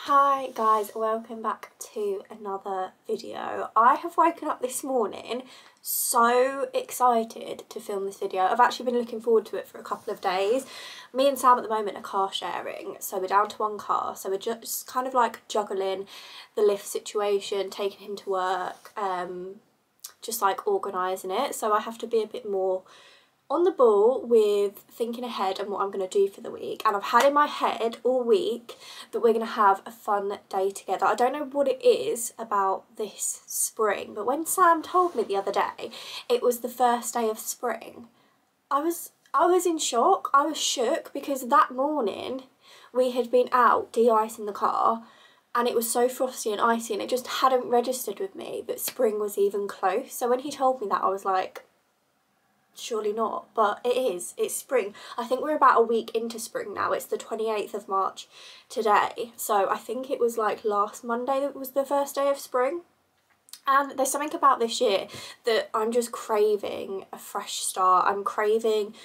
Hi guys, welcome back to another video. I have woken up this morning so excited to film this video. I've actually been looking forward to it for a couple of days. Me and Sam at the moment are car sharing, so we're down to one car, so we're just kind of like juggling the lift situation, taking him to work, just like organising it, so I have to be a bit more on the ball with thinking ahead and what I'm going to do for the week. And I've had in my head all week that we're going to have a fun day together. I don't know what it is about this spring, but when Sam told me the other day it was the first day of spring, I was in shock. I was shook because that morning we had been out de-icing the car and it was so frosty and icy and it just hadn't registered with me that spring was even close. So when he told me that, I was like, surely not, but it is. It's spring. I think we're about a week into spring now. It's the 28th of March today, so I think it was like last Monday that was the first day of spring. And there's something about this year that I'm just craving a fresh start. I'm craving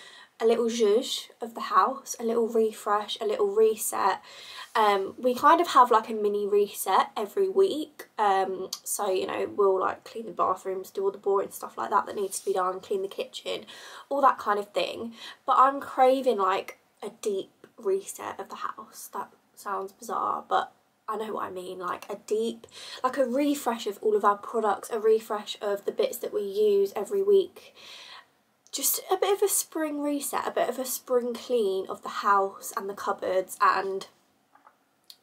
a little zhuzh of the house, a little refresh, a little reset. We kind of have like a mini reset every week, so you know, we'll like clean the bathrooms, do all the boring stuff like that needs to be done, clean the kitchen, all that kind of thing. But I'm craving like a deep reset of the house. That sounds bizarre, but I know what I mean, like a refresh of all of our products, a refresh of the bits that we use every week. Just a bit of a spring reset, a bit of a spring clean of the house and the cupboards, and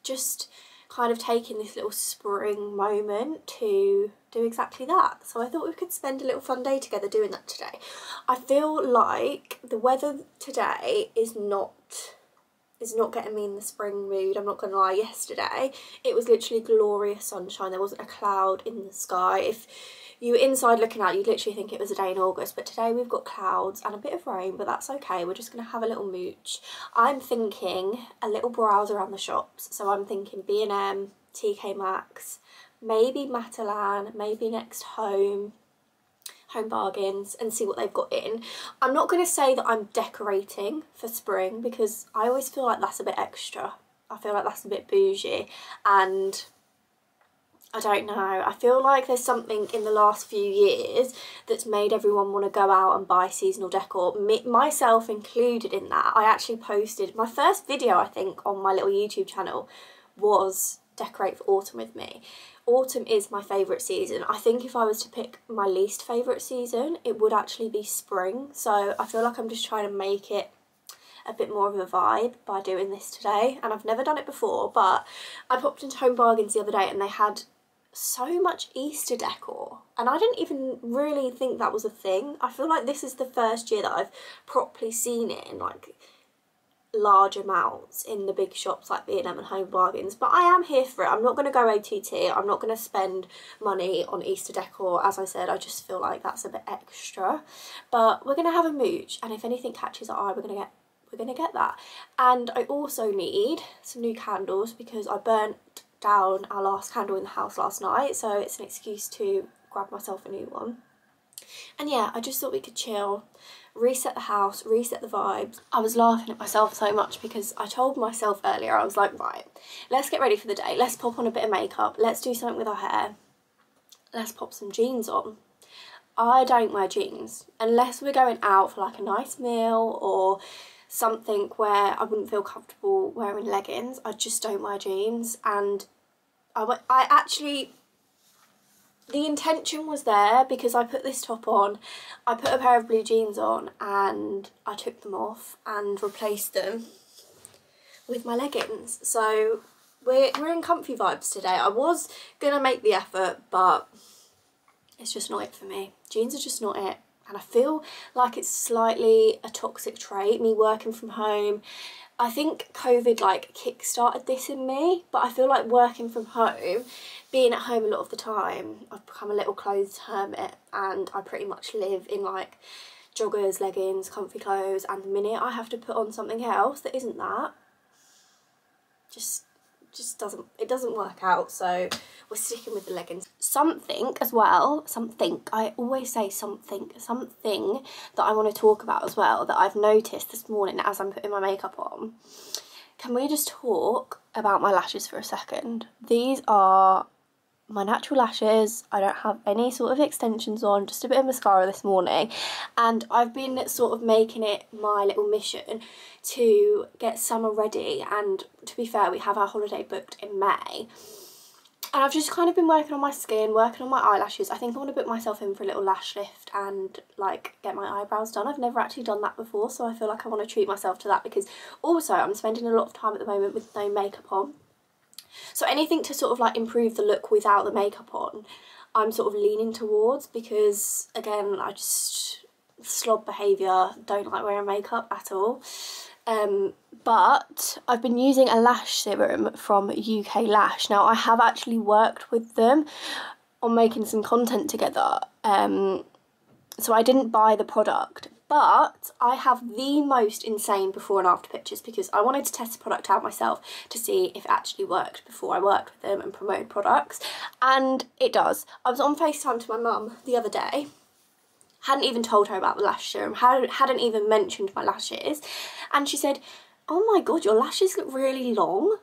just kind of taking this little spring moment to do exactly that. So I thought we could spend a little fun day together doing that today. I feel like the weather today is not getting me in the spring mood, I'm not gonna lie. Yesterday it was literally glorious sunshine, there wasn't a cloud in the sky. If you were inside looking out, you'd literally think it was a day in August, but today we've got clouds and a bit of rain, but that's okay. We're just gonna have a little mooch. I'm thinking a little browse around the shops, so I'm thinking B&M, TK Maxx, maybe Matalan, maybe Next Home Bargains, and see what they've got in. I'm not going to say that I'm decorating for spring because I always feel like that's a bit extra. I feel like that's a bit bougie, and I don't know, I feel like there's something in the last few years that's made everyone want to go out and buy seasonal decor, myself included in that. I actually posted my first video, I think, on my little YouTube channel was decorate for autumn with me. Autumn is my favourite season. I think if I was to pick my least favourite season, it would actually be spring. So I feel like I'm just trying to make it a bit more of a vibe by doing this today. And I've never done it before, but I popped into Home Bargains the other day and they had so much Easter decor. And I didn't even really think that was a thing. I feel like this is the first year that I've properly seen it in like large amounts in the big shops like B&M and Home Bargains, but I am here for it. I'm not going to go OTT, I'm not going to spend money on Easter decor. As I said, I just feel like that's a bit extra, but we're going to have a mooch, and if anything catches our eye, we're going to get that. And I also need some new candles because I burnt down our last candle in the house last night, so it's an excuse to grab myself a new one. And yeah, I just thought we could chill, reset the house, reset the vibes. I was laughing at myself so much because I told myself earlier, I was like, right, let's get ready for the day, let's pop on a bit of makeup, let's do something with our hair, let's pop some jeans on. I don't wear jeans unless we're going out for like a nice meal or something where I wouldn't feel comfortable wearing leggings. I just don't wear jeans, and I actually, the intention was there because I put this top on, I put a pair of blue jeans on and I took them off and replaced them with my leggings. So we're in comfy vibes today. I was gonna make the effort, but it's just not it for me. Jeans are just not it. And I feel like it's slightly a toxic trait, me working from home. I think COVID like kick-started this in me, but I feel like working from home, being at home a lot of the time, I've become a little clothes hermit, and I pretty much live in like joggers, leggings, comfy clothes, and the minute I have to put on something else that isn't that, just doesn't work out. So we're sticking with the leggings. Something as well, I always say something that I want to talk about as well that I've noticed this morning as I'm putting my makeup on. can we just talk about my lashes for a second? These are my natural lashes. I don't have any sort of extensions on, just a bit of mascara this morning, and I've been sort of making it my little mission to get summer ready, and to be fair, we have our holiday booked in May. And I've just kind of been working on my skin, working on my eyelashes. I think I want to book myself in for a little lash lift and like get my eyebrows done. I've never actually done that before, so I feel like I want to treat myself to that, because also I'm spending a lot of time at the moment with no makeup on. So anything to sort of like improve the look without the makeup on, I'm sort of leaning towards, because again, I just slob behaviour, don't like wearing makeup at all. But I've been using a lash serum from UK Lash. Now, I have actually worked with them on making some content together, so I didn't buy the product, but I have the most insane before and after pictures, because I wanted to test the product out myself to see if it actually worked before I worked with them and promoted products, and it does. I was on FaceTime to my mum the other day, hadn't even told her about the lash serum, hadn't even mentioned my lashes, and she said, "Oh my god, your lashes look really long."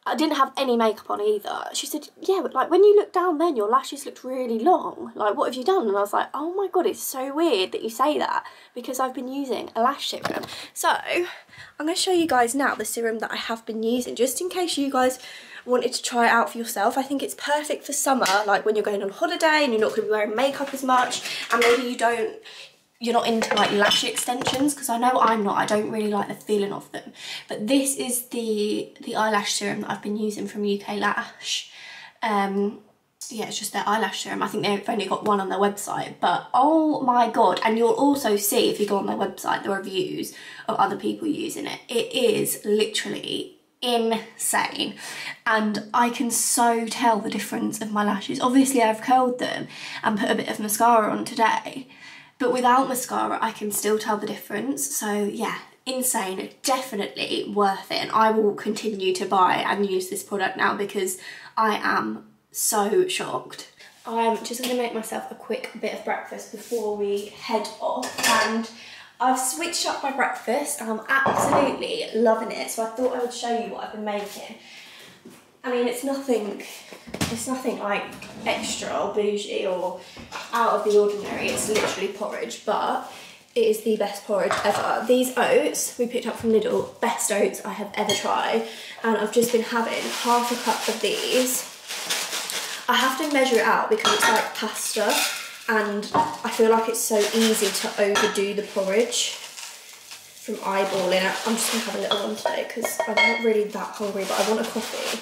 I didn't have any makeup on either. She said, "Yeah, but like when you look down then, your lashes looked really long. Like, what have you done?" And I was like, oh my god, it's so weird that you say that, because I've been using a lash serum. So I'm going to show you guys now the serum that I have been using, just in case you guys wanted to try it out for yourself. I think it's perfect for summer, like when you're going on holiday and you're not going to be wearing makeup as much, and maybe you're not into like lash extensions, because I know I'm not. I don't really like the feeling of them. But this is the eyelash serum that I've been using from UK Lash. Yeah, it's just their eyelash serum. I think they've only got one on their website, but oh my god. And you'll also see, if you go on their website, the reviews of other people using it. It is literally insane, and I can so tell the difference of my lashes. Obviously I've curled them and put a bit of mascara on today, but without mascara, I can still tell the difference. So yeah, insane, definitely worth it. And I will continue to buy and use this product now, because I am so shocked. I'm just gonna make myself a quick bit of breakfast before we head off. And I've switched up my breakfast and I'm absolutely loving it. So I thought I would show you what I've been making. I mean, it's nothing like extra or bougie or out of the ordinary. It's literally porridge, but it is the best porridge ever. These oats we picked up from Lidl, best oats I have ever tried, and I've just been having half a cup of these. I have to measure it out because it's like pasta, and I feel like it's so easy to overdo the porridge from eyeballing it. I'm just gonna have a little one today because I'm not really that hungry, but I want a coffee.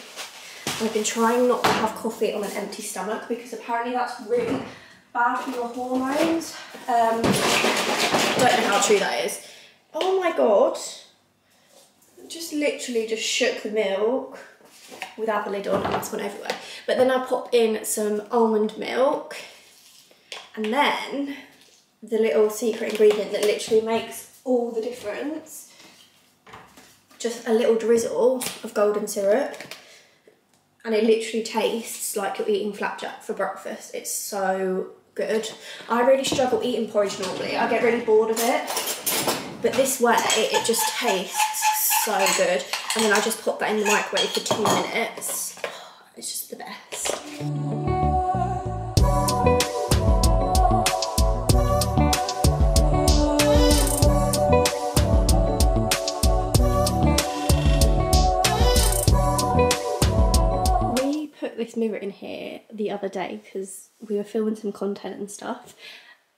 I've been trying not to have coffee on an empty stomach, because apparently that's really bad for your hormones. Don't know how true that is. Oh my god. Just literally just shook the milk without the lid on, and that's gone everywhere. But then I pop in some almond milk, and then the little secret ingredient that literally makes all the difference, just a little drizzle of golden syrup. And it literally tastes like you're eating flapjack for breakfast. It's so good. I really struggle eating porridge normally. I get really bored of it. But this way, it just tastes so good. And then I just pop that in the microwave for 2 minutes. It's just the best. This mirror in here the other day because we were filming some content and stuff,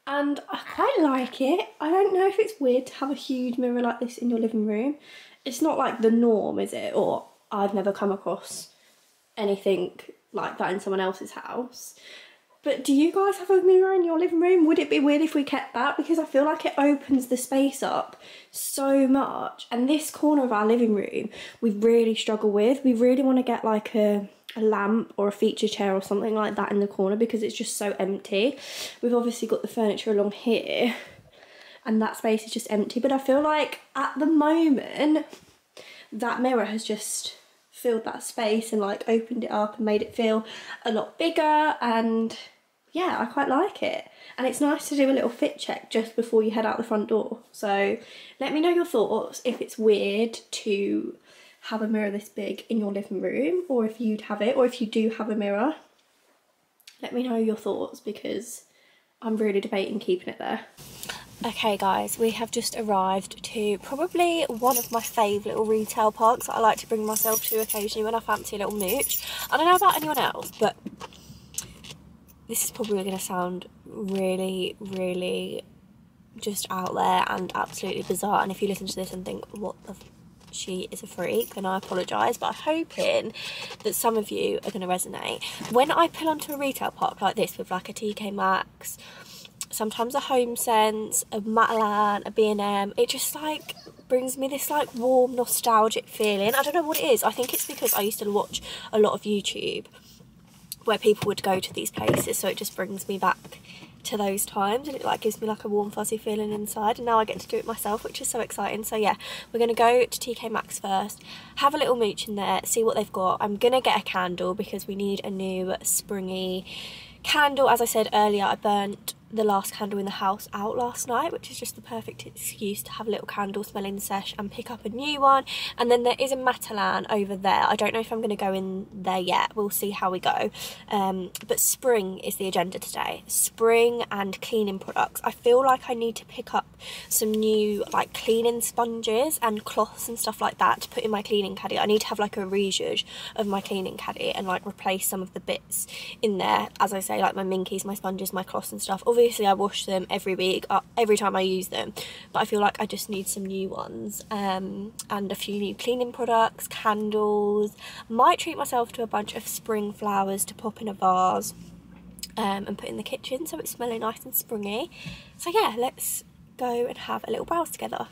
and I quite like it. I don't know if it's weird to have a huge mirror like this in your living room. It's not like the norm, is it? Or I've never come across anything like that in someone else's house. But do you guys have a mirror in your living room? Would it be weird if we kept that? Because I feel like it opens the space up so much. And this corner of our living room, we really struggle with. We really want to get like a lamp or a feature chair or something like that in the corner, because it's just so empty. We've obviously got the furniture along here and that space is just empty. But I feel like at the moment, that mirror has just filled that space and like opened it up and made it feel a lot bigger, and yeah, I quite like it. And it's nice to do a little fit check just before you head out the front door. So let me know your thoughts, if it's weird to have a mirror this big in your living room, or if you'd have it, or if you do have a mirror, let me know your thoughts, because I'm really debating keeping it there. Okay guys, we have just arrived to probably one of my favourite little retail parks that I like to bring myself to occasionally when I fancy a little mooch. I don't know about anyone else, but this is probably going to sound really, really just out there and absolutely bizarre. And if you listen to this and think, what the she is a freak, then I apologise, but I'm hoping that some of you are going to resonate. When I pull onto a retail park like this with like a TK Maxx, sometimes a Home Sense, a Matalan, a B&M, it just like brings me this like warm nostalgic feeling. I don't know what it is. I think it's because I used to watch a lot of YouTube where people would go to these places, so it just brings me back to those times, and it like gives me like a warm fuzzy feeling inside, and now I get to do it myself, which is so exciting. So yeah, we're gonna go to TK Maxx first, have a little mooch in there, see what they've got. I'm gonna get a candle because we need a new springy candle. As I said earlier, I burnt the last candle in the house out last night, which is just the perfect excuse to have a little candle smelling sesh and pick up a new one. And then there is a Matalan over there. I don't know if I'm going to go in there yet, we'll see how we go. But spring is the agenda today, spring and cleaning products. I feel like I need to pick up some new like cleaning sponges and cloths and stuff like that to put in my cleaning caddy. I need to have like a rejudge of my cleaning caddy and like replace some of the bits in there, as I say, like my minkies, my sponges, my cloths and stuff. Obviously I wash them every week, every time I use them, but I feel like I just need some new ones, and a few new cleaning products, candles. Might treat myself to a bunch of spring flowers to pop in a vase and put in the kitchen so it's smelling nice and springy. So yeah, let's go and have a little browse together.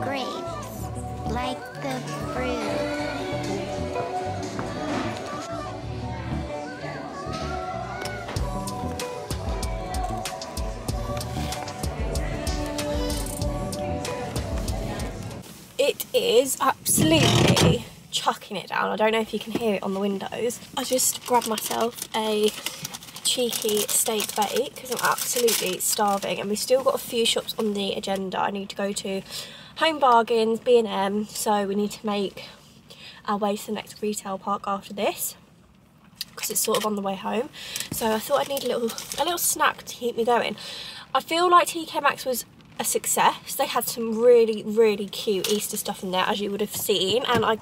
Grapes, like the fruit. It is absolutely chucking it down. I don't know if you can hear it on the windows. I just grabbed myself a cheeky steak bake because I'm absolutely starving, and we've still got a few shops on the agenda. I need to go to Home Bargains, B&M, so we need to make our way to the next retail park after this because it's sort of on the way home. So I thought I'd need a little snack to keep me going. I feel like TK Maxx was a success. They had some really, really cute Easter stuff in there, as you would have seen, and I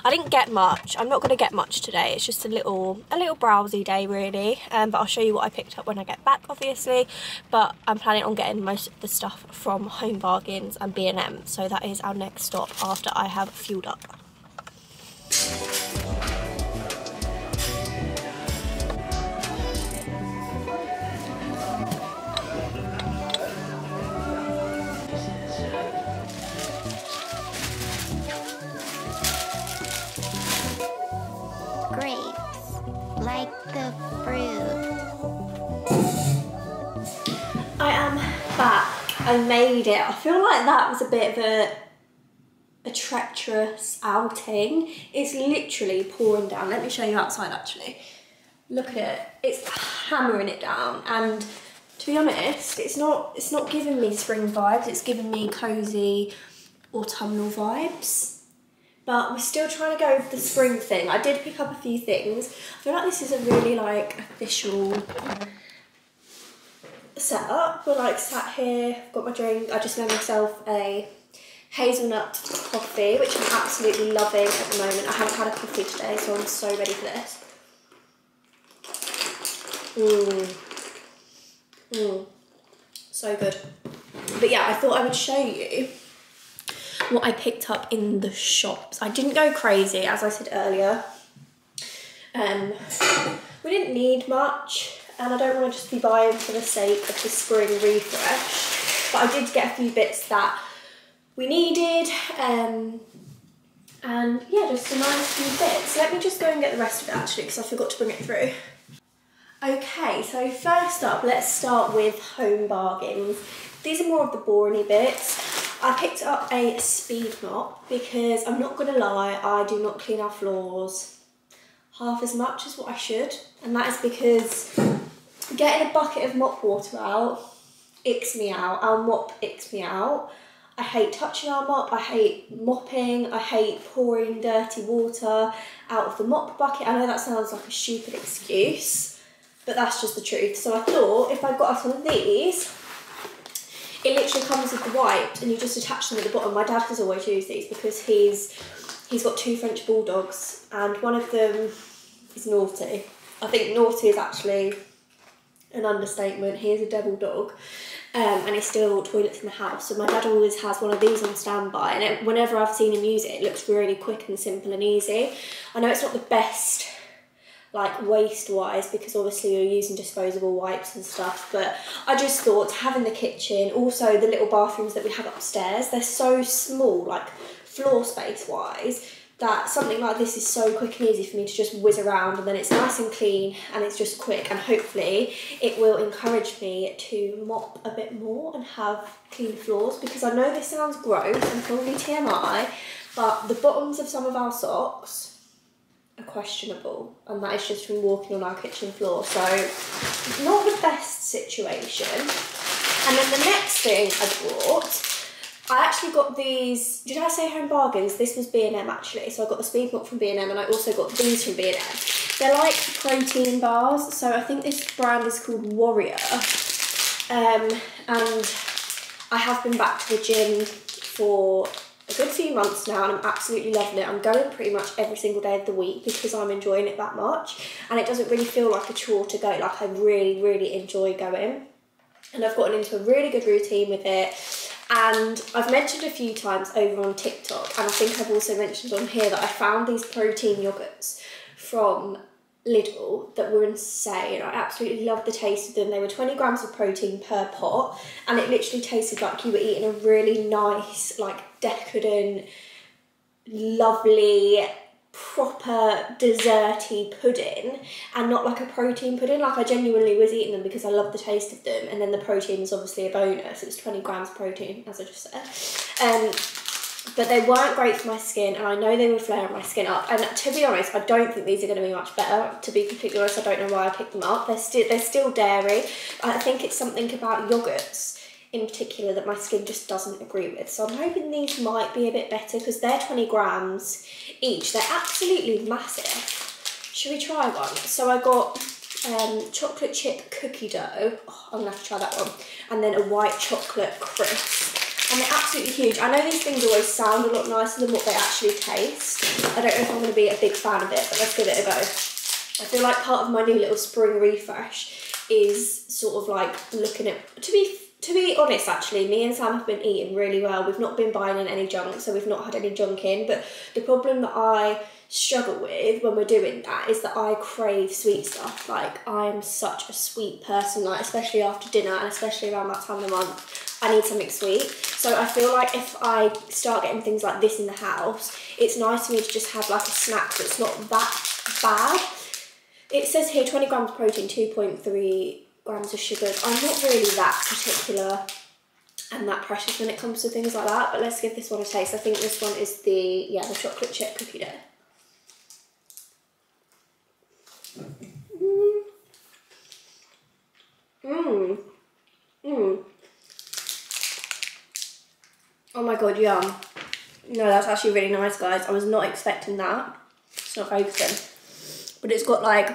didn't get much. I'm not going to get much today. It's just a little browsy day really, but I'll show you what I picked up when I get back obviously. But I'm planning on getting most of the stuff from Home Bargains and B&M, so that is our next stop after I have fueled up. Grapes, like the fruit. I am back. I made it. I feel like that was a bit of a treacherous outing. It's literally pouring down. Let me show you outside actually. Look at it. It's hammering it down, and to be honest, it's not giving me spring vibes. It's giving me cozy autumnal vibes. But we're still trying to go with the spring thing. I did pick up a few things. I feel like this is a really like official setup. We're like sat here, got my drink. I just made myself a hazelnut coffee, which I'm absolutely loving at the moment. I haven't had a coffee today, so I'm so ready for this. So good. But yeah, I thought I would show you what I picked up in the shops. I didn't go crazy, as I said earlier. We didn't need much, and I don't want to just be buying for the sake of the spring refresh, but I did get a few bits that we needed, and yeah, just a nice few bits. Let me just go and get the rest of it actually, because I forgot to bring it through. Okay, so first up, let's start with Home Bargains. These are more of the boring bits. I picked up a speed mop because I'm not gonna lie, I do not clean our floors half as much as what I should, and that is because getting a bucket of mop water out icks me out. Our mop icks me out. I hate touching our mop, I hate mopping, I hate pouring dirty water out of the mop bucket. I know that sounds like a stupid excuse, but that's just the truth. So I thought if I got us one of these, it literally comes with the wipes and you just attach them at the bottom. My dad has always used these because he's got 2 French bulldogs and one of them is naughty. I think naughty is actually an understatement. He is a devil dog, and he still toilets in the house. So my dad always has one of these on standby, and whenever I've seen him use it, it looks really quick and simple and easy. I know it's not the best, like waste-wise, because obviously you're using disposable wipes and stuff, but I just thought to have in the kitchen, also the little bathrooms that we have upstairs, they're so small, like floor space-wise, that something like this is so quick and easy for me to just whiz around, and then it's nice and clean and it's just quick, and hopefully it will encourage me to mop a bit more and have clean floors, because I know this sounds gross and probably TMI, but the bottoms of some of our socks are questionable, and that is just from walking on our kitchen floor, so not the best situation. And then the next thing I bought, I actually got these, did I say Home Bargains? This was B&M actually, so I got the speed mop from B&M and I also got these from B&M. They're like protein bars, so I think this brand is called Warrior, and I have been back to the gym for a good few months now and I'm absolutely loving it. I'm going pretty much every single day of the week because I'm enjoying it that much, and it doesn't really feel like a chore to go. Like I really enjoy going, and I've gotten into a really good routine with it. And I've mentioned a few times over on TikTok, and I think I've also mentioned on here, that I found these protein yogurts from Lidl that were insane. I absolutely loved the taste of them. They were 20 grams of protein per pot, and it literally tasted like you were eating a really nice, like decadent, lovely, proper desserty pudding, and not like a protein pudding. Like I genuinely was eating them because I love the taste of them, and then the protein was obviously a bonus. It was 20 grams protein, as I just said. But they weren't great for my skin, and I know they would flare my skin up, and to be honest, I don't think these are going to be much better. To be completely honest, I don't know why I picked them up. They're still dairy. I think it's something about yogurts in particular that my skin just doesn't agree with, so I'm hoping these might be a bit better because they're 20 grams each. They're absolutely massive. Should we try one? So I got chocolate chip cookie dough. Oh, I'm gonna have to try that one, and then a white chocolate crisp, and they're absolutely huge. I know these things always sound a lot nicer than what they actually taste. I don't know if I'm going to be a big fan of it, but let's give it a go. I feel like part of my new little spring refresh is sort of like looking at, to be honest, actually, me and Sam have been eating really well. We've not been buying in any junk, so we've not had any junk in. But the problem that I struggle with when we're doing that is that I crave sweet stuff. Like, I'm such a sweet person, like especially after dinner and especially around that time of the month, I need something sweet. So I feel like if I start getting things like this in the house, it's nice for me to just have like a snack that's not that bad. It says here 20 grams of protein, 2.3 grams of sugars. I'm not really that particular and that precious when it comes to things like that, but let's give this one a taste. I think this one is the chocolate chip cookie dough. Oh my god, yum. No, that's actually really nice, guys. I was not expecting that. It's not focusing. But it's got like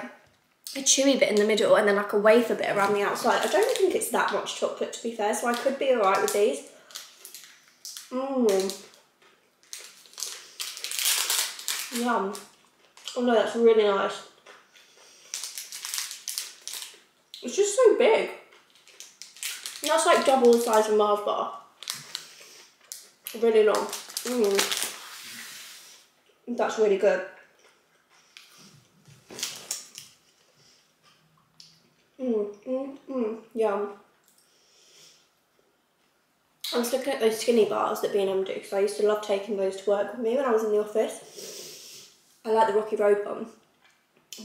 a chewy bit in the middle and then like a wafer bit around the outside. I don't think it's that much chocolate, to be fair, so I could be alright with these. Yum. Oh no, that's really nice. It's just so big. That's like double the size of a Mars bar. Really long. That's really good. Yum. I was looking at those skinny bars that B&M do because I used to love taking those to work with me when I was in the office. I like the Rocky Road one.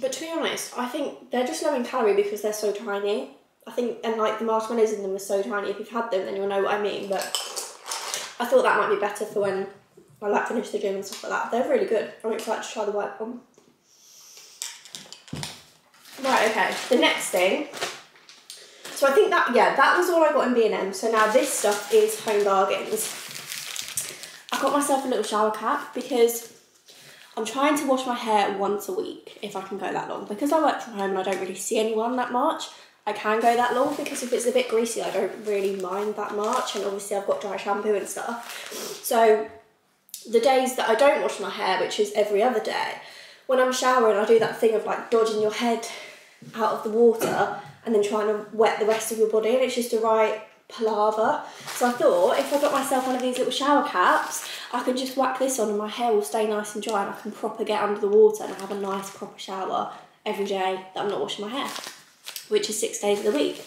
But to be honest, I think they're just low in calorie because they're so tiny. I think, and like the marshmallows in them are so tiny. If you've had them, then you'll know what I mean. But I thought that might be better for when I like finish the gym and stuff like that. They're really good. I'm excited to try the white one. Right, okay. The next thing. So I think that, yeah, that was all I got in B&M. So now this stuff is Home Bargains. I got myself a little shower cap because I'm trying to wash my hair once a week, if I can go that long. Because I work from home and I don't really see anyone that much, I can go that long because if it's a bit greasy, I don't really mind that much. And obviously I've got dry shampoo and stuff. So the days that I don't wash my hair, which is every other day, when I'm showering, I do that thing of like dodging your head out of the water and then trying to wet the rest of your body, and it's just a right palaver. So I thought if I got myself one of these little shower caps, I can just whack this on and my hair will stay nice and dry and I can proper get under the water and have a nice proper shower every day that I'm not washing my hair, which is 6 days of the week.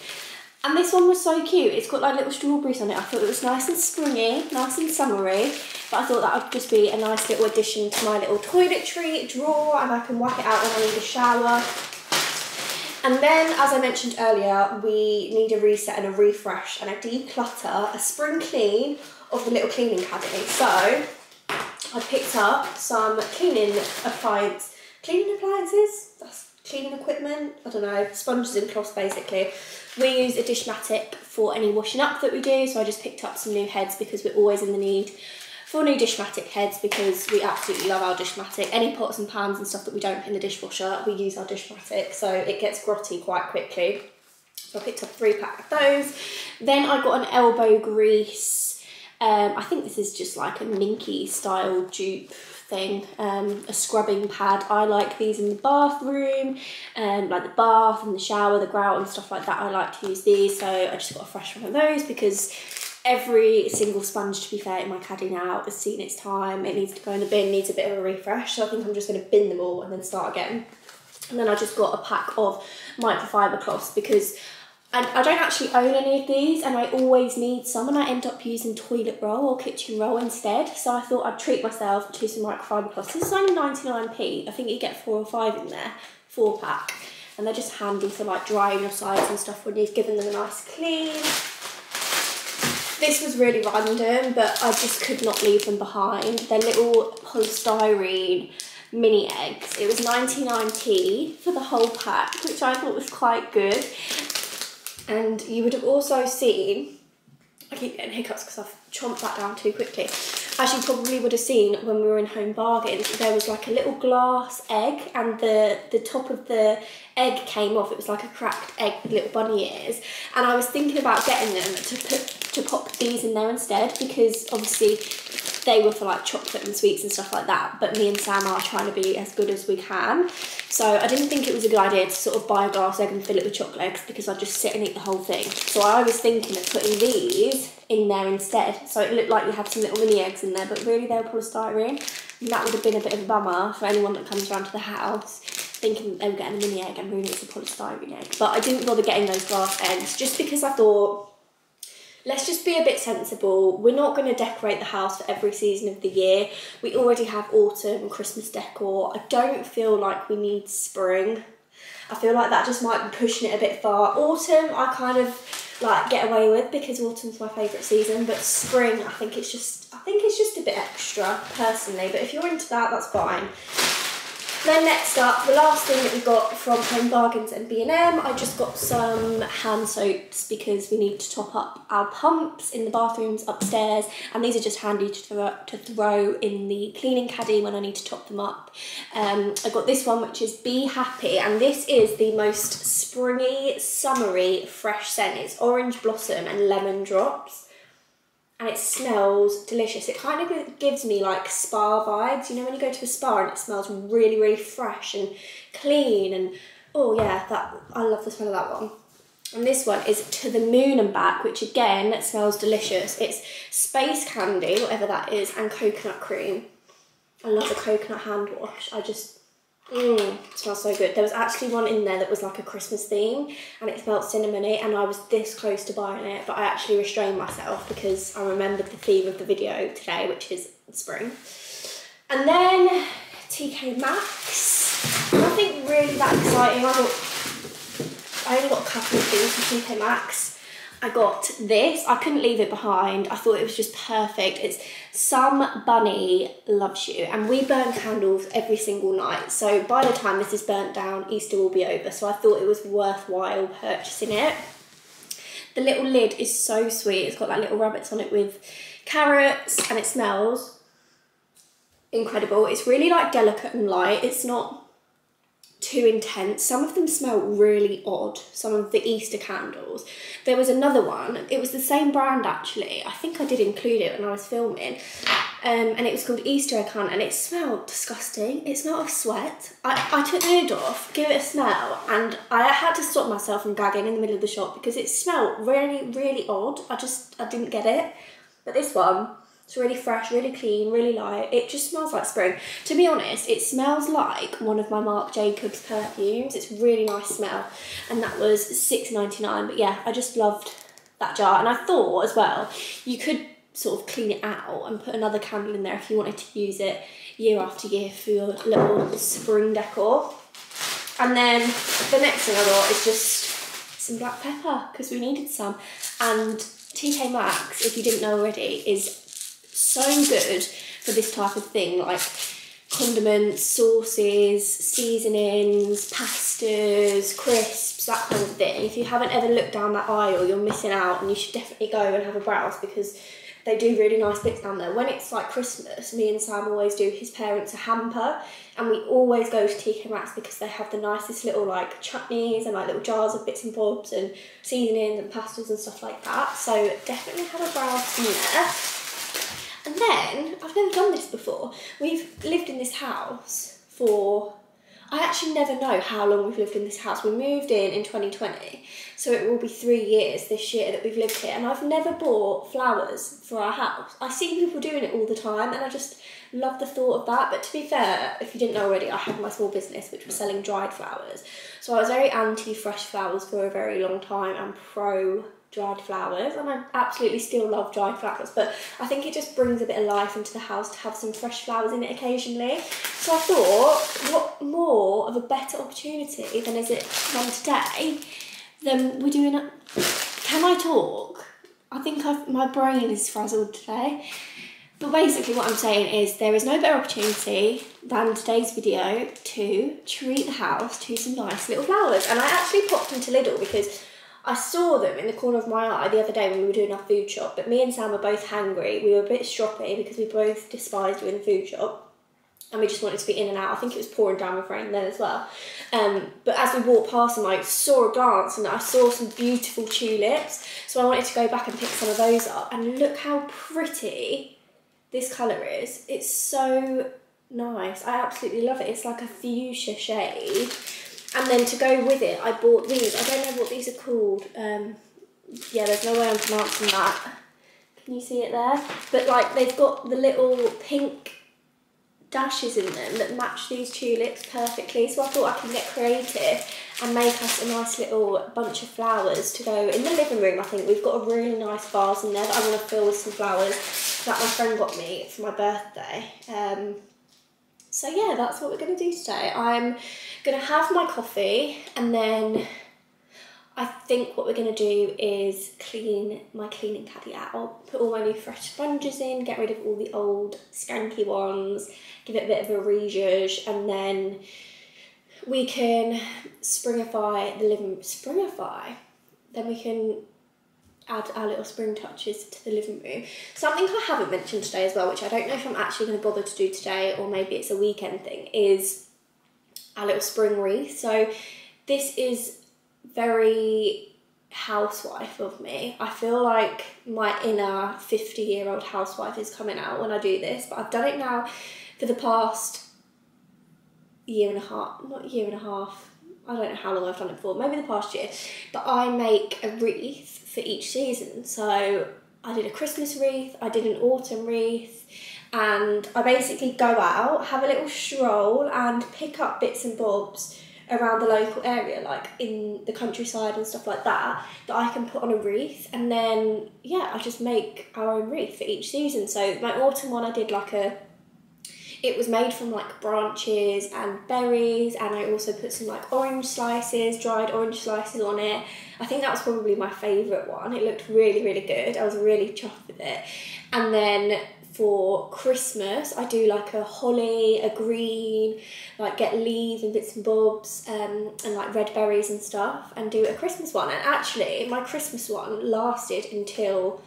And this one was so cute. It's got like little strawberries on it. I thought it was nice and springy, nice and summery, but I thought that would just be a nice little addition to my little toiletry drawer, and I can whack it out when I need a shower. And then, as I mentioned earlier, we need a reset and a refresh and a declutter, a spring clean of the little cleaning caddy. So I picked up some cleaning appliances, that's cleaning equipment, I don't know, sponges and cloths basically. We use a Dishmatic for any washing up that we do, so I just picked up some new heads because we're always in the need for new Dishmatic heads because we absolutely love our Dishmatic. Any pots and pans and stuff that we don't put in the dishwasher, we use our Dishmatic, so it gets grotty quite quickly. So I picked up a 3-pack of those. Then I got an elbow grease. I think this is just like a minky style dupe thing, a scrubbing pad. I like these in the bathroom, like the bath and the shower, the grout and stuff like that. I like to use these, so I just got a fresh one of those because every single sponge, to be fair, in my caddy now has seen its time. It needs to go in the bin, needs a bit of a refresh, so I think I'm just going to bin them all and then start again. And then I just got a pack of microfiber cloths because I don't actually own any of these and I always need some, and I end up using toilet roll or kitchen roll instead. So I thought I'd treat myself to some microfiber cloths. This is only 99p. I think you get 4 or 5 in there, 4-pack. And they're just handy for like drying your sides and stuff when you've given them a nice clean. This was really random, but I just could not leave them behind. They're little polystyrene mini eggs. It was 99p for the whole pack, which I thought was quite good. And you would have also seen, I keep getting hiccups because I've chomped that down too quickly. As you probably would have seen when we were in Home Bargains, there was like a little glass egg and the top of the egg came off. It was like a cracked egg with little bunny ears. And I was thinking about getting them to pop these in there instead because obviously they were for like chocolate and sweets and stuff like that, but me and Sam are trying to be as good as we can. So I didn't think it was a good idea to sort of buy a glass egg and fill it with chocolate eggs because I'd just sit and eat the whole thing. So I was thinking of putting these in there instead. So it looked like you had some little mini eggs in there, but really they were polystyrene. And that would have been a bit of a bummer for anyone that comes around to the house thinking they were getting a mini egg and really it's a polystyrene egg. But I didn't bother getting those glass eggs just because I thought, let's just be a bit sensible. We're not going to decorate the house for every season of the year. We already have autumn and Christmas decor. I don't feel like we need spring. I feel like that just might be pushing it a bit far. Autumn, I kind of like get away with because autumn's my favourite season, but spring, I think it's just a bit extra personally. But if you're into that, that's fine. Then next up, the last thing that we got from Home Bargains and B&M, I just got some hand soaps because we need to top up our pumps in the bathrooms upstairs, and these are just handy to throw in the cleaning caddy when I need to top them up. I got this one, which is Be Happy, and this is the most springy, summery, fresh scent. It's orange blossom and lemon drops. and it smells delicious. It kind of gives me like spa vibes, you know, when you go to a spa and it smells really, really fresh and clean, and oh yeah, I love the smell of that one. And this one is To the Moon and Back, which again smells delicious. It's space candy, whatever that is, and coconut cream. I love the coconut hand wash. It smells so good. There was actually one in there that was like a Christmas theme, and it smelled cinnamony, and I was this close to buying it, but I actually restrained myself because I remembered the theme of the video today, which is spring. And then TK Maxx. Nothing really that exciting. I only got a couple of things from TK Maxx. I got this. I couldn't leave it behind. I thought it was just perfect. It's Some Bunny Loves You, and we burn candles every single night. So by the time this is burnt down, Easter will be over. So I thought it was worthwhile purchasing it. The little lid is so sweet. It's got like little rabbits on it with carrots, and it smells incredible. It's really like delicate and light. It's not too intense. Some of them smell really odd, some of the Easter candles. There was another one, it was the same brand actually. I think I did include it when I was filming, and it was called Easter Egg Hunt, and it smelled disgusting. It smelled of sweat. I took the lid off, give it a smell, and I had to stop myself from gagging in the middle of the shop because it smelled really, really odd. I didn't get it. But this one, it's really fresh, really clean, really light. It just smells like spring. To be honest, it smells like one of my Marc Jacobs perfumes. It's a really nice smell. And that was £6.99. But yeah, I just loved that jar. And I thought as well, you could sort of clean it out and put another candle in there if you wanted to use it year after year for your little spring decor. And then the next thing I got is just some black pepper, because we needed some. And TK Maxx, if you didn't know already, is so good for this type of thing, like condiments, sauces, seasonings, pastas, crisps, that kind of thing. If you haven't ever looked down that aisle, you're missing out, and you should definitely go and have a browse because they do really nice bits down there. When it's like Christmas, me and Sam always do his parents a hamper, and we always go to TK Maxx because they have the nicest little like chutneys and like little jars of bits and bobs and seasonings and pastas and stuff like that. So definitely have a browse in there. And then, I've never done this before, we've lived in this house for, I actually never know how long we've lived in this house. We moved in 2020, so it will be 3 years this year that we've lived here, and I've never bought flowers for our house. I see people doing it all the time, and I just love the thought of that. But to be fair, if you didn't know already, I had my small business which was selling dried flowers. So I was very anti-fresh flowers for a very long time and pro dried flowers, and I absolutely still love dried flowers, but I think it just brings a bit of life into the house to have some fresh flowers in it occasionally. So I thought, what more of a better opportunity than today than we're doing it. Can I talk? I think my brain is frazzled today. But basically what I'm saying is there is no better opportunity than today's video to treat the house to some nice little flowers. And I actually popped into Lidl because I saw them in the corner of my eye the other day when we were doing our food shop, but me and Sam were both hangry. We were a bit stroppy because we both despise doing the food shop, and we just wanted to be in and out. I think it was pouring down with rain then as well. But as we walked past them, I saw a glance and I saw some beautiful tulips, so I wanted to go back and pick some of those up. And look how pretty this colour is. It's so nice. I absolutely love it. It's like a fuchsia shade. And then to go with it, I bought these. I don't know what these are called. Yeah, there's no way I'm pronouncing that. Can you see it there? But like, they've got the little pink dashes in them that match these tulips perfectly. So I thought I can get creative and make us a nice little bunch of flowers to go in the living room. I think we've got a really nice vase in there that I want to fill with some flowers that my friend got me for my birthday. So yeah, that's what we're going to do today. I'm going to have my coffee, and then I think what we're going to do is clean my cleaning caddy out, put all my new fresh sponges in, get rid of all the old skanky ones, give it a bit of a rezhuzh, and then we can springify the living room. Then we can add our little spring touches to the living room. Something I haven't mentioned today as well, which I don't know if I'm actually going to bother to do today, or maybe it's a weekend thing, is our little spring wreath. So this is very housewife of me. I feel like my inner 50-year-old housewife is coming out when I do this, but I've done it now for the past year and a half, not year and a half, I don't know how long I've done it for, maybe the past year, but I make a wreath for each season. So I did a Christmas wreath, I did an autumn wreath, and I basically go out, have a little stroll and pick up bits and bobs around the local area, like in the countryside and stuff like that, that I can put on a wreath. And then, yeah, I just make our own wreath for each season. So my autumn one, I did like it was made from like branches and berries, and I also put some like orange slices, dried orange slices on it. I think that was probably my favourite one. It looked really, really good. I was really chuffed with it. And then for Christmas, I do like a holly, a green, like get leaves and bits and bobs, and like red berries and stuff, and do a Christmas one. And actually, my Christmas one lasted until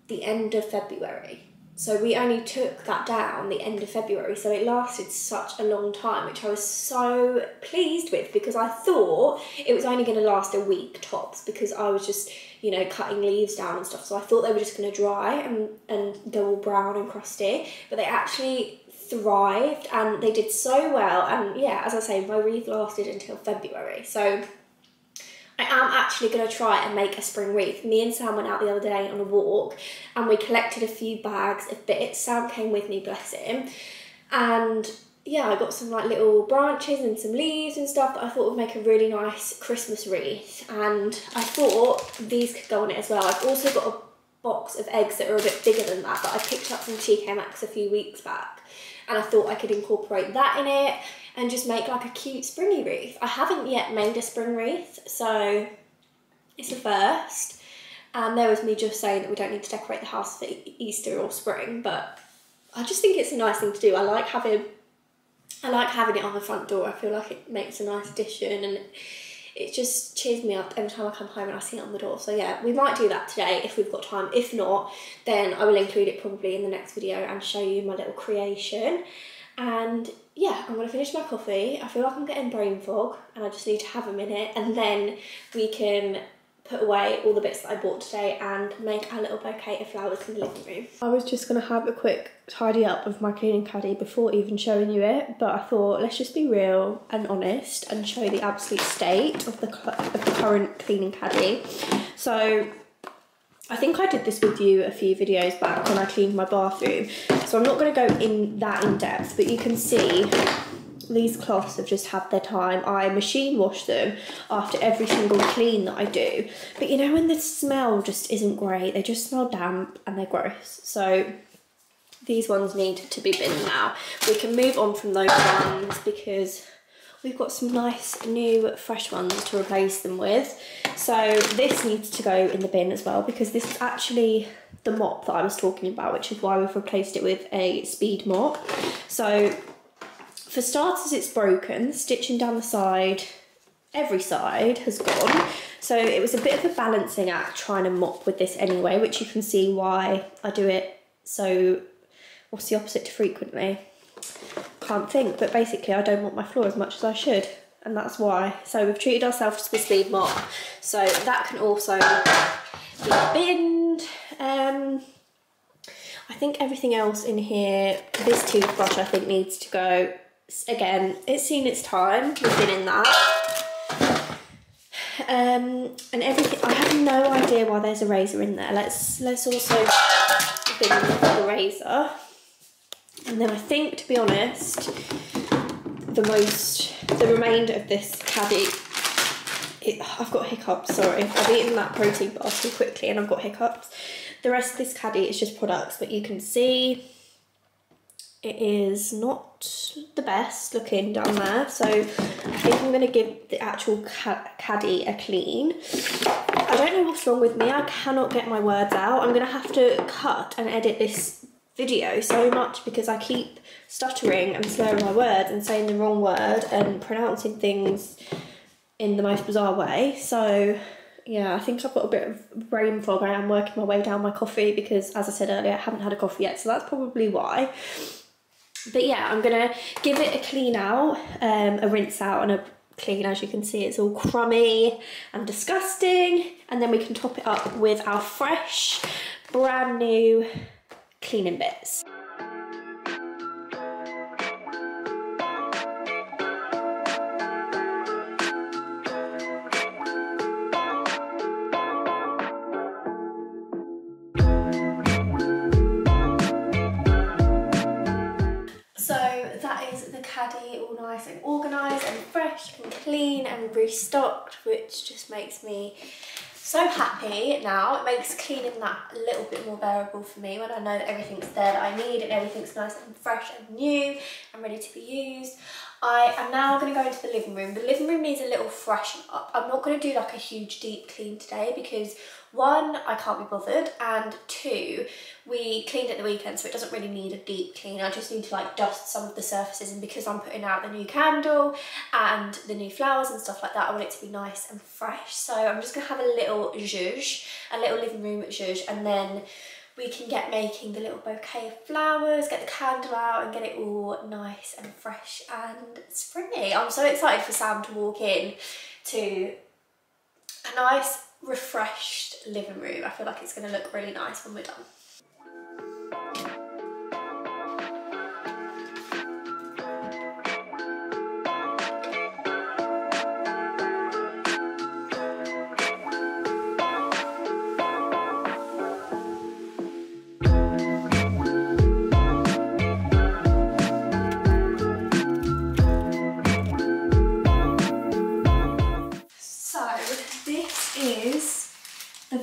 the end of February. So we only took that down the end of February, so it lasted such a long time, which I was so pleased with, because I thought it was only going to last a week tops, because I was just, you know, cutting leaves down and stuff. So I thought they were just going to dry and go all brown and crusty, but they actually thrived and they did so well. And yeah, as I say, my wreath lasted until February. So I am actually going to try and make a spring wreath. Me and Sam went out the other day on a walk and we collected a few bags of bits. Sam came with me, bless him. And yeah, I got some like little branches and some leaves and stuff that I thought would make a really nice Christmas wreath. And I thought these could go on it as well. I've also got a box of eggs that are a bit bigger than that I picked up from TK Maxx a few weeks back. And I thought I could incorporate that in it and just make like a cute springy wreath. I haven't yet made a spring wreath, so it's a first. And there was me just saying that we don't need to decorate the house for Easter or spring, but I just think it's a nice thing to do. I like having it on the front door. I feel like it makes a nice addition, and it just cheers me up every time I come home and I see it on the door. So yeah, we might do that today if we've got time. If not, then I will include it probably in the next video and show you my little creation. And yeah, I'm going to finish my coffee. I feel like I'm getting brain fog and I just need to have a minute, and then we can put away all the bits that I bought today and make our little bouquet of flowers in the living room. I was just going to have a quick tidy up of my cleaning caddy before even showing you it, but I thought let's just be real and honest and show the absolute state of the current cleaning caddy. So I think I did this with you a few videos back when I cleaned my bathroom, so I'm not going to go in that in depth, but you can see these cloths have just had their time. I machine wash them after every single clean that I do, but you know when the smell just isn't great, they just smell damp and they're gross. So these ones need to be binned now. We can move on from those ones because we've got some nice new fresh ones to replace them with. So this needs to go in the bin as well, because this is actually the mop that I was talking about, which is why we've replaced it with a speed mop. So for starters, it's broken. The stitching down the side, every side has gone. So it was a bit of a balancing act trying to mop with this anyway, which you can see why I do it. So what's the opposite to frequently? Can't think, but basically I don't mop my floor as much as I should, and that's why. So we've treated ourselves to the speed mop, so that can also be binned. I think everything else in here, this toothbrush I think needs to go. Again, it's seen its time, we've been in that. And everything, I have no idea why there's a razor in there. Let's also bin the razor. And then I think, to be honest, the remainder of this caddy, I've got hiccups, sorry. I've eaten that protein bar too quickly and I've got hiccups. The rest of this caddy is just products, but you can see it is not the best looking down there. So I think I'm going to give the actual caddy a clean. I don't know what's wrong with me. I cannot get my words out. I'm going to have to cut and edit this video so much because I keep stuttering and slurring my words and saying the wrong word and pronouncing things in the most bizarre way. So yeah, I think I've got a bit of brain fog. I am working my way down my coffee because, as I said earlier, I haven't had a coffee yet, so that's probably why. But yeah, I'm gonna give it a clean out, a rinse out and a clean. As you can see, it's all crummy and disgusting, and then we can top it up with our fresh, brand new cleaning bits. Caddy all nice and organised and fresh and clean and restocked, which just makes me so happy now. It makes cleaning that a little bit more bearable for me when I know that everything's there that I need and everything's nice and fresh and new and ready to be used. I am now going to go into the living room. The living room needs a little freshen up. I'm not going to do like a huge deep clean today because one, I can't be bothered, and two, we cleaned at the weekend, so it doesn't really need a deep clean. I just need to like dust some of the surfaces, and because I'm putting out the new candle and the new flowers and stuff like that, I want it to be nice and fresh. So I'm just going to have a little zhuzh, a little living room zhuzh, and then we can get making the little bouquet of flowers, get the candle out and get it all nice and fresh and springy. I'm so excited for Sam to walk in to a nice refreshed living room. I feel like it's going to look really nice when we're done.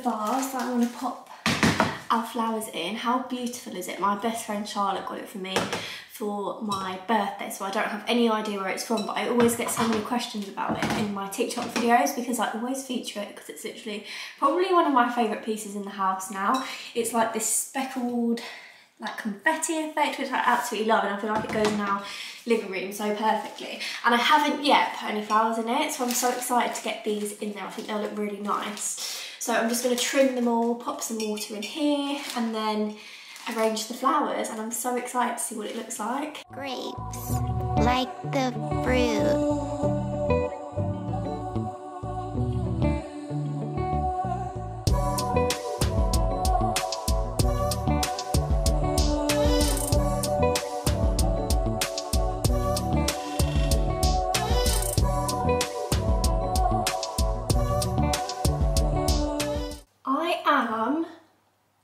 Vase that I want to pop our flowers in. How beautiful is it? My best friend Charlotte got it for me for my birthday, so I don't have any idea where it's from, but I always get so many questions about it in my TikTok videos because I always feature it because it's literally probably one of my favourite pieces in the house now. It's like this speckled like confetti effect, which I absolutely love, and I feel like it goes in our living room so perfectly. And I haven't yet put any flowers in it, so I'm so excited to get these in there. I think they'll look really nice. So I'm just going to trim them all, pop some water in here, and then arrange the flowers, and I'm so excited to see what it looks like. Grapes, like the fruit.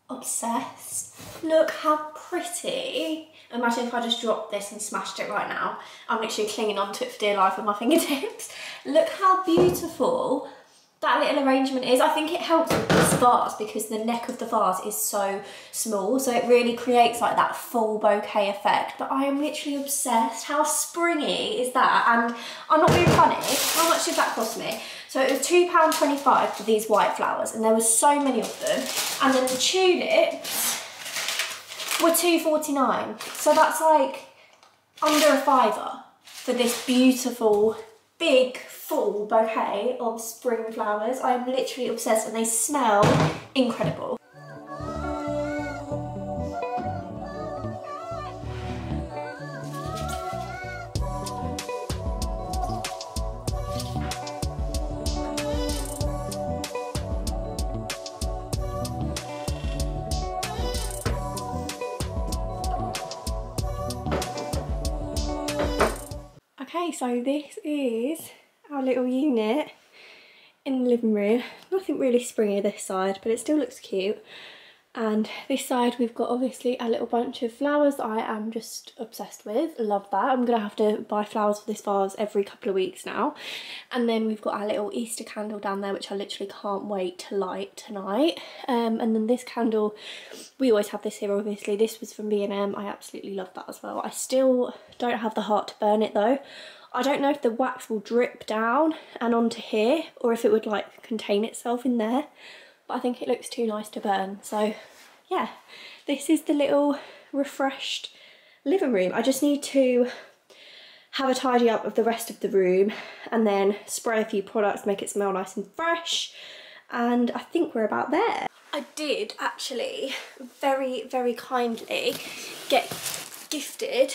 Obsessed. Look how pretty. Imagine if I just dropped this and smashed it right now. I'm literally clinging onto it for dear life with my fingertips. Look how beautiful that little arrangement is. I think it helps with this vase because the neck of the vase is so small, so it really creates like that full bouquet effect. But I am literally obsessed. How springy is that? And I'm not being funny. How much did that cost me? So it was £2.25 for these white flowers, and there were so many of them. And then the tulips were £2.49. So that's like under a £5 for this beautiful, big, full bouquet of spring flowers. I am literally obsessed, and they smell incredible. Okay, so this is our little unit in the living room. Nothing really springy this side, but it still looks cute. And this side we've got obviously a little bunch of flowers that I am just obsessed with. Love that. I'm gonna have to buy flowers for this vase every couple of weeks now. And then we've got our little Easter candle down there, which I literally can't wait to light tonight. And then this candle, we always have this here obviously. This was from B&M. I absolutely love that as well. I still don't have the heart to burn it though. I don't know if the wax will drip down and onto here, or if it would like contain itself in there. But I think it looks too nice to burn. So yeah, this is the little refreshed living room. I just need to have a tidy up of the rest of the room and then spray a few products, make it smell nice and fresh. And I think we're about there. I did actually very, very kindly get gifted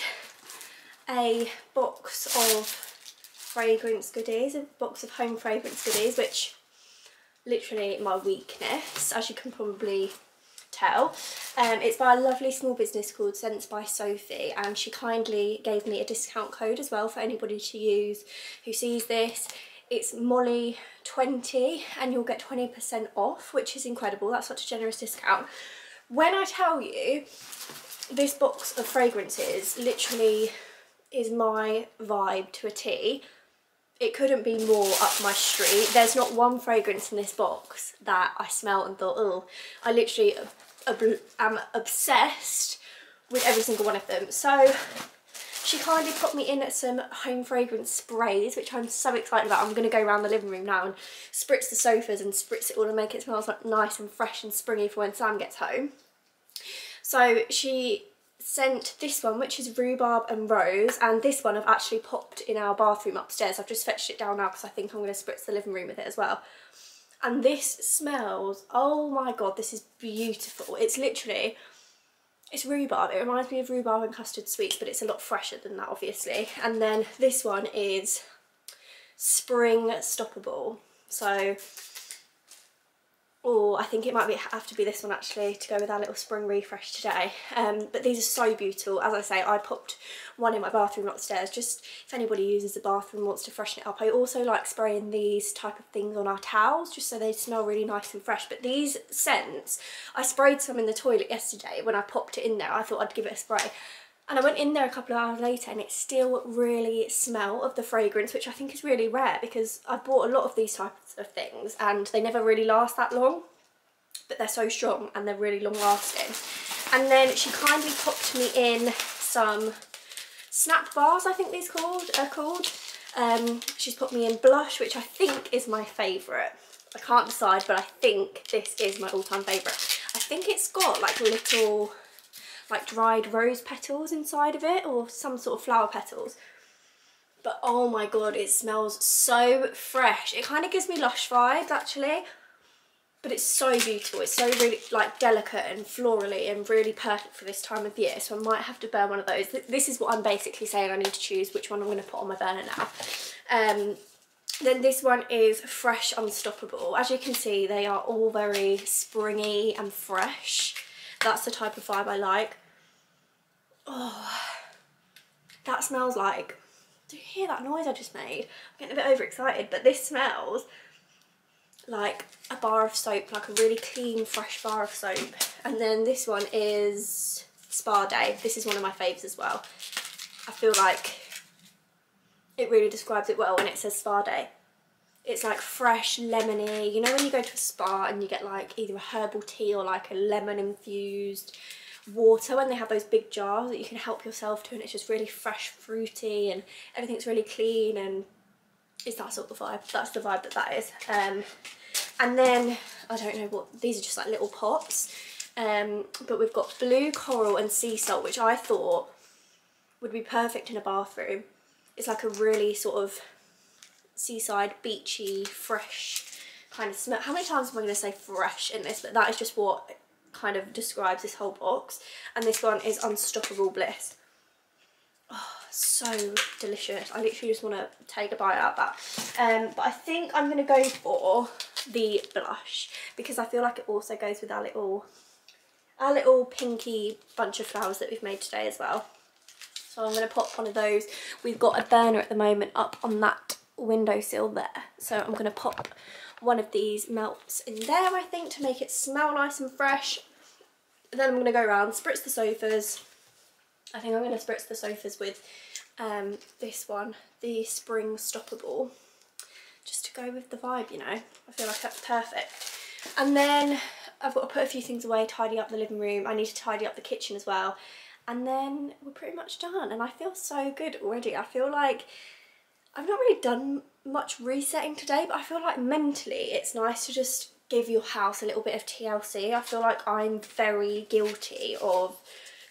a box of fragrance goodies, a box of home fragrance goodies, which literally my weakness, as you can probably tell. It's by a lovely small business called Scents by Sophie, and she kindly gave me a discount code as well for anybody to use who sees this. It's Molly20 and you'll get 20% off, which is incredible. That's such a generous discount. When I tell you, this box of fragrances literally is my vibe to a T. It couldn't be more up my street. There's not one fragrance in this box that I smell and thought, oh, I literally am obsessed with every single one of them. So she kindly put me in some home fragrance sprays, which I'm so excited about. I'm going to go around the living room now and spritz the sofas and spritz it all and make it smell like nice and fresh and springy for when Sam gets home. So she sent this one, which is rhubarb and rose, and this one I've actually popped in our bathroom upstairs. I've just fetched it down now because I think I'm going to spritz the living room with it as well. And this smells, oh my god, this is beautiful. It's literally, it's rhubarb. It reminds me of rhubarb and custard sweets, but it's a lot fresher than that, obviously. And then this one is spring stoppable. So, oh, I think it might have to be this one actually to go with our little spring refresh today. But these are so beautiful. As I say, I popped one in my bathroom upstairs, just if anybody uses the bathroom, wants to freshen it up. I also like spraying these type of things on our towels, just so they smell really nice and fresh. But these scents, I sprayed some in the toilet yesterday when I popped it in there. I thought I'd give it a spray. And I went in there a couple of hours later and it still really smelled of the fragrance, which I think is really rare because I've bought a lot of these types of things and they never really last that long, but they're so strong and they're really long lasting. And then she kindly popped me in some snap bars, I think these are called. She's put me in blush, which I think is my favourite. I can't decide, but I think this is my all-time favourite. I think it's got like little like dried rose petals inside of it, or some sort of flower petals. But oh my god, it smells so fresh. It kind of gives me Lush vibes actually, but it's so beautiful. It's so really like delicate and florally and really perfect for this time of year. So I might have to burn one of those. This is what I'm basically saying I need to choose which one I'm going to put on my burner now. Then this one is Fresh Unstoppable. As you can see, they are all very springy and fresh. That's the type of vibe I like. Oh, that smells like, do you hear that noise I just made? I'm getting a bit overexcited, but this smells like a bar of soap, like a really clean, fresh bar of soap. And then this one is Spa Day. This is one of my faves as well. I feel like it really describes it well when it says Spa Day. It's like fresh, lemony. You know when you go to a spa and you get like either a herbal tea or like a lemon infused water, when they have those big jars that you can help yourself to, and it's just really fresh, fruity, and everything's really clean, and it's that sort of vibe. That's the vibe that is. And then I don't know what these are, just like little pots, but we've got blue coral and sea salt, which I thought would be perfect in a bathroom. It's like a really sort of seaside, beachy, fresh kind of smell. How many times am I going to say fresh in this? But that is just what kind of describes this whole box. And this one is Unstoppable Bliss. Oh, so delicious. I literally just want to take a bite out of that. But I think I'm going to go for the blush because I feel like it also goes with our little pinky bunch of flowers that we've made today as well. So I'm going to pop one of those. We've got a burner at the moment up on that windowsill there. So I'm going to pop one of these melts in there, I think, to make it smell nice and fresh. And then I'm going to go around, spritz the sofas. I think I'm going to spritz the sofas with this one, the Spring Stoppable, just to go with the vibe, you know. I feel like that's perfect. And then I've got to put a few things away, tidy up the living room. I need to tidy up the kitchen as well. And then we're pretty much done. And I feel so good already. I feel like I've not really done much resetting today, but I feel like mentally it's nice to just give your house a little bit of TLC. I feel like I'm very guilty of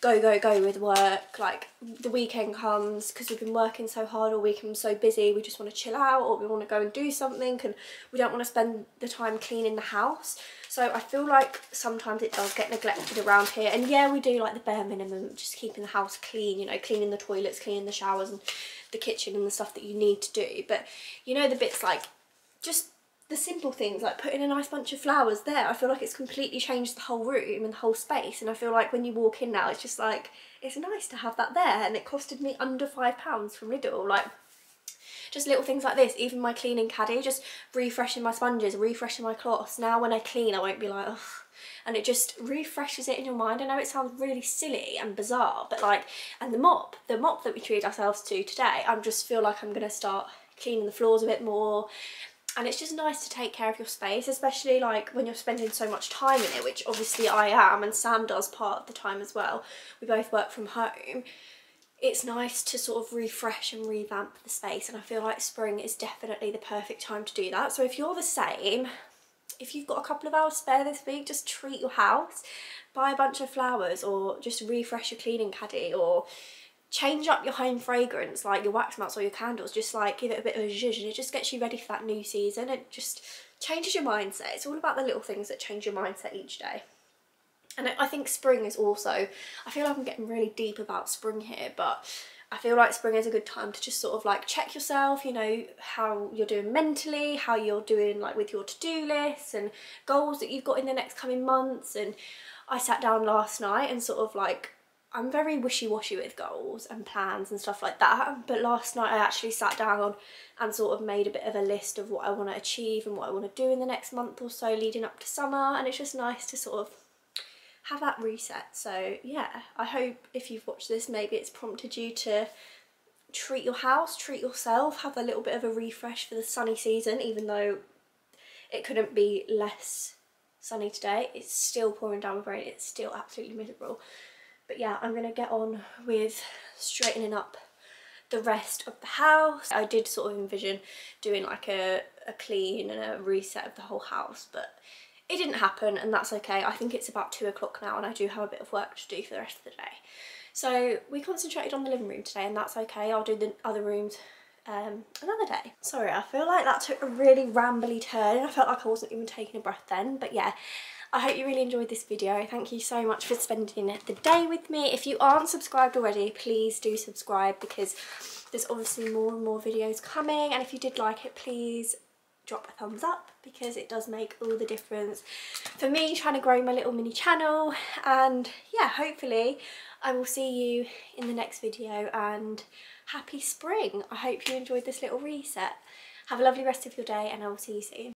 go with work. Like the weekend comes, because we've been working so hard all week and so busy, we just want to chill out, or we want to go and do something, and we don't want to spend the time cleaning the house. So I feel like sometimes it does get neglected around here. And yeah, we do like the bare minimum, just keeping the house clean, you know, cleaning the toilets, cleaning the showers and the kitchen and the stuff that you need to do. But you know, the bits like just the simple things, like putting a nice bunch of flowers there, I feel like it's completely changed the whole room and the whole space. And I feel like when you walk in now, it's just like, it's nice to have that there. And it costed me under £5 from Lidl. Like, just little things like this. Even my cleaning caddy, just refreshing my sponges, refreshing my cloths. Now when I clean, I won't be like, ugh. And it just refreshes it in your mind. I know it sounds really silly and bizarre, but like, and the mop that we treated ourselves to today, I just feel like I'm gonna start cleaning the floors a bit more. And it's just nice to take care of your space, especially like when you're spending so much time in it, which obviously I am, and Sam does part of the time as well. We both work from home. It's nice to sort of refresh and revamp the space, and I feel like spring is definitely the perfect time to do that. So if you're the same, if you've got a couple of hours spare this week, just treat your house, buy a bunch of flowers, or just refresh your cleaning caddy, or change up your home fragrance, like your wax melts or your candles. Just like give it a bit of a zhuzh, and it just gets you ready for that new season. It just changes your mindset. It's all about the little things that change your mindset each day. And I think spring is also, I feel like I'm getting really deep about spring here, but I feel like spring is a good time to just sort of like check yourself, you know, how you're doing mentally, how you're doing like with your to-do lists and goals that you've got in the next coming months. And I sat down last night and sort of like, I'm very wishy-washy with goals and plans and stuff like that, but last night I actually sat down and sort of made a bit of a list of what I want to achieve and what I want to do in the next month or so leading up to summer. And it's just nice to sort of have that reset. So yeah, I hope if you've watched this, maybe it's prompted you to treat your house, treat yourself, have a little bit of a refresh for the sunny season. Even though it couldn't be less sunny today, it's still pouring down with rain, it's still absolutely miserable. But yeah, I'm going to get on with straightening up the rest of the house. I did sort of envision doing like a clean and a reset of the whole house, but it didn't happen, and that's okay. I think it's about 2 o'clock now, and I do have a bit of work to do for the rest of the day. So we concentrated on the living room today, and that's okay. I'll do the other rooms another day. Sorry, I feel like that took a really rambly turn. I felt like I wasn't even taking a breath then, but yeah. I hope you really enjoyed this video. Thank you so much for spending the day with me. If you aren't subscribed already, please do subscribe, because there's obviously more and more videos coming. And if you did like it, please drop a thumbs up, because it does make all the difference for me trying to grow my little mini channel. And yeah, hopefully I will see you in the next video, and happy spring. I hope you enjoyed this little reset. Have a lovely rest of your day, and I will see you soon.